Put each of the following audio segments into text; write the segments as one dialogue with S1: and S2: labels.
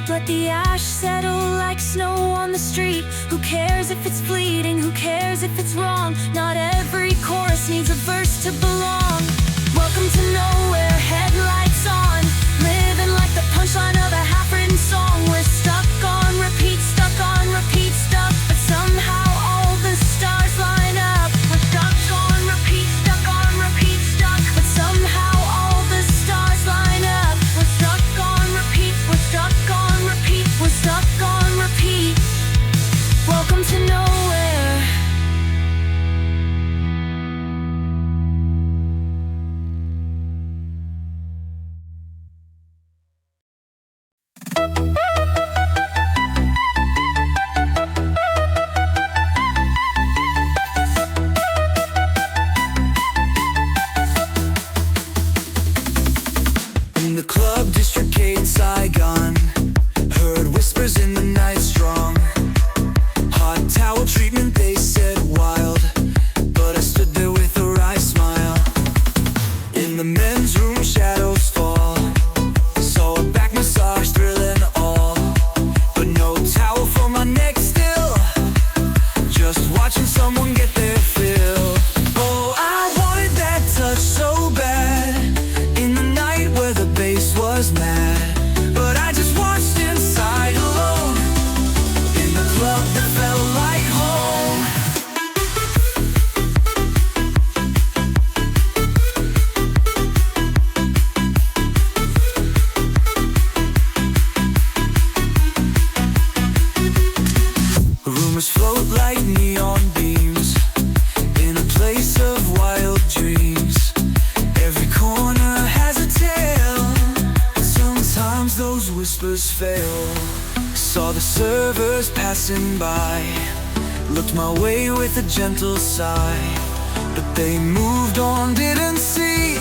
S1: let the ash settle like snow on the street. Who cares if it's fleeting, who cares if it's wrong? Not every chorus needs a verse to belong. Welcome to nowhere, headlights on, living like the punchline of a half-written song. We're stuck on repeat, stuck but somehow all the stars line up. We're stuck on repeat, stuck, but somehow all the stars line up. We're stuck on repeat, we're stuck on repeat, we're stuck on repeat. Welcome to nowhere.
S2: In the club district K in Saigon, heard whispers in the night strong. Hot towel treatment they said wild, but I stood there with a wry smile. In the men's room shadows fall, saw a back massage thrill and all, but no towel for my neck still, just watching someone get their fill. Oh, I wanted that touch so bad, in the night where the bass was mad, but I just watched inside alone, in the club that felt like home. Rumors float like neon beams in a place of wild dreams. Every corner has a tale, but sometimes those whispers fail. Saw the servers passing by, looked my way with a gentle sigh, but they moved on, didn't see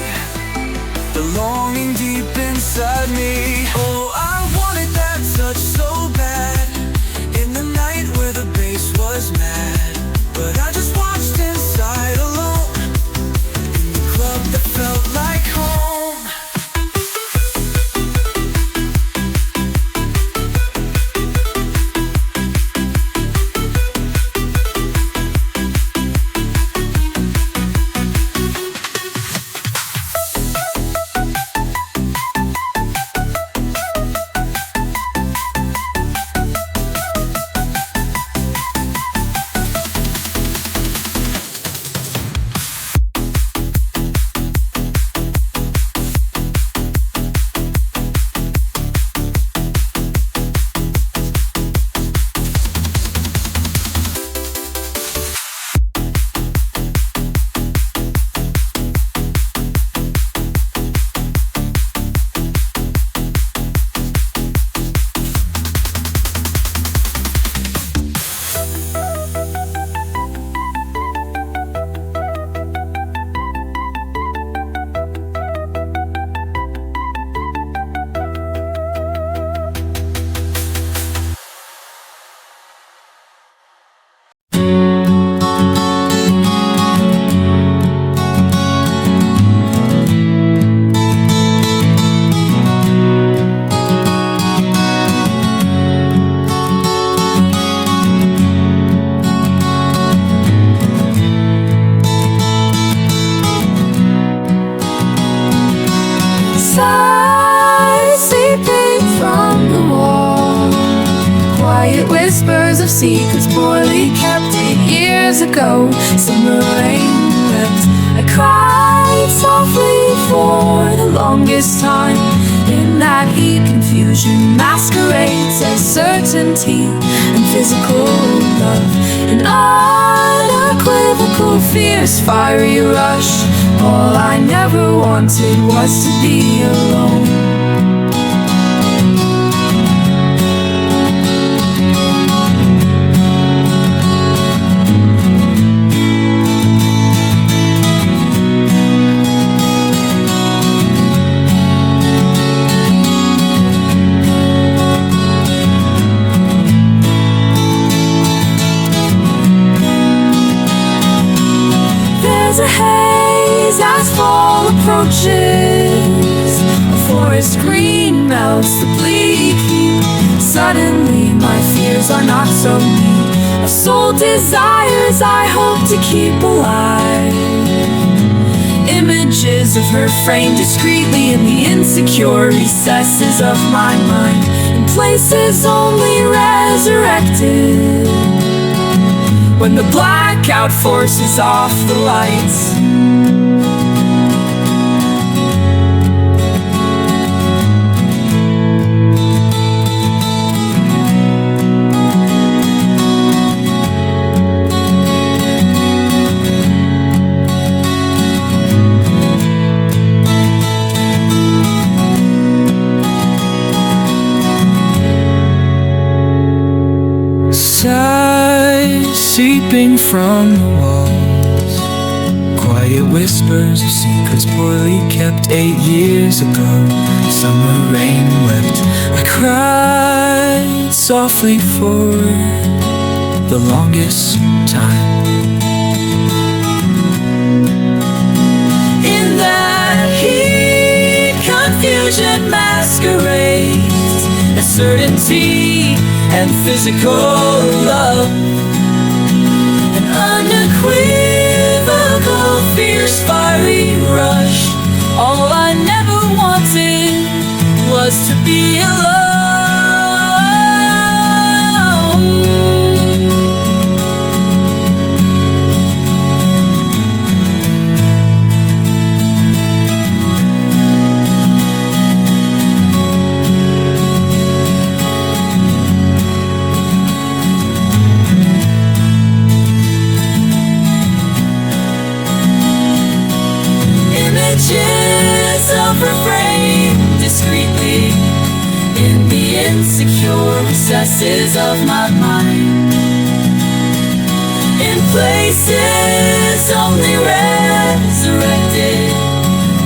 S2: the longing deep inside me. Oh, I wanted that touch so bad, in the night where the bass was mad, but I just watched inside alone, in the club that felt like home.
S3: Whispers of secrets poorly kept 8 years ago. Summer rain wept. I cried softly for the longest time. In that heat, confusion masquerades as certainty and physical love. An unequivocal, fierce, fiery rush. All I never wanted was to be alone. There's a haze as fall approaches. A forest green melts the bleak heat. suddenly my fears are not so neat. A soul desires I hope to keep alive. Images of her framed discreetly in the insecure recesses of my mind, in places only resurrected when the blackout forces off the lights.
S2: Sighs seeping from the walls, quiet whispers of secrets poorly kept 8 years ago. Summer rain wept, I cried softly for the longest time. In that heat, confusion masquerades as certainty and physical love, an unequivocal, fierce, fiery rush. All I never wanted was to be alone. Images of her frame discreetly in the insecure recesses of my mind, in places only resurrected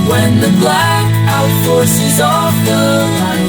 S2: when the blackout forces off the light.